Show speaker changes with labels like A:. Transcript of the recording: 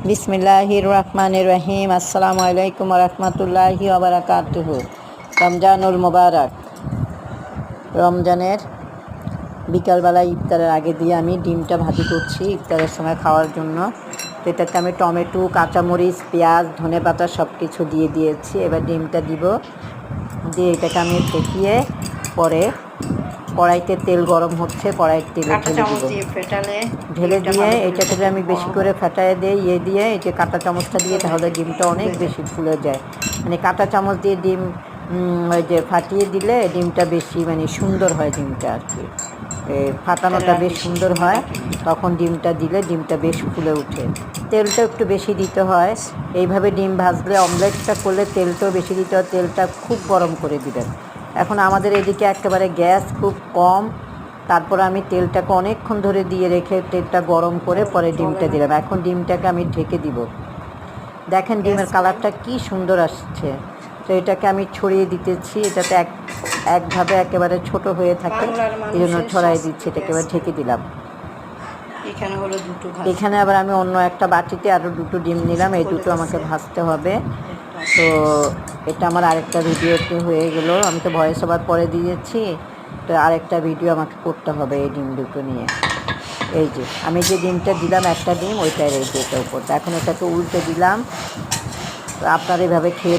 A: বিসমিল্লাহির রহমানির রহিম। আসসালামু আলাইকুম রহমতুল্লাহি ওয়া বারাকাতুহু। রমজানুল মুবারক। রমজানের বিকালবেলা ইফতারের আগে দিয়ে আমি ডিমটা ভাজি করছি ইফতারের সময় খাওয়ার জন্য। তো এটাতে আমি টমেটো, কাঁচামরিচ, পেঁয়াজ, ধনেপাতা সব কিছু দিয়ে দিয়েছি। এবার ডিমটা দিব, দিয়ে এটাকে আমি ফেটিয়ে পরে কড়াইতে তেল গরম হচ্ছে, কড়াইয়ের তেলে ঢেলে দিয়ে এটাকে আমি বেশি করে ফেটায় দিয়ে দিয়ে এই যে কাঁটা চামচটা দিয়ে, তাহলে ডিমটা অনেক বেশি ফুলে যায়। মানে কাঁটা চামচ দিয়ে ডিম ওই যে ফাটিয়ে দিলে ডিমটা বেশি মানে সুন্দর হয়, ডিমটা আর কি ফাটানোটা বেশ সুন্দর হয়। তখন ডিমটা দিলে ডিমটা বেশ ফুলে ওঠে। তেলটা একটু বেশি দিতে হয়। এইভাবে ডিম ভাজলে, অমলেটটা করলে তেলটাও বেশি দিতে হয়। তেলটা খুব গরম করে দিবেন। এখন আমাদের এদিকে একেবারে গ্যাস খুব কম, তারপর আমি তেলটাকে অনেকক্ষণ ধরে দিয়ে রেখে তেলটা গরম করে পরে ডিমটা দিলাম। এখন ডিমটাকে আমি ঢেকে দিব। দেখেন ডিমের কালারটা কি সুন্দর আসছে। তো এটাকে আমি ছড়িয়ে দিতেছি, এটাতে একভাবে একেবারে ছোট হয়ে থাকে, এই জন্য ছড়াই দিচ্ছি। এটাকে এবার ঢেকে দিলাম। এখানে আবার আমি অন্য একটা বাটিতে আরও দুটো ডিম নিলাম, এই দুটো আমাকে ভাজতে হবে। তো এটা আমার আরেকটা ভিডিওতে হয়ে গেল, আমি তো ভয়েস ওভার পরে দিয়েছি। তো আরেকটা ভিডিও আমাকে করতে হবে এই ডিম দুটো নিয়ে। এই যে আমি যে ডিমটা দিলাম, একটা ডিম ওইটাই রয়েছে এটার উপর। এখন এটাকে উল্টে দিলাম। তো আপনারা এভাবে খেয়ে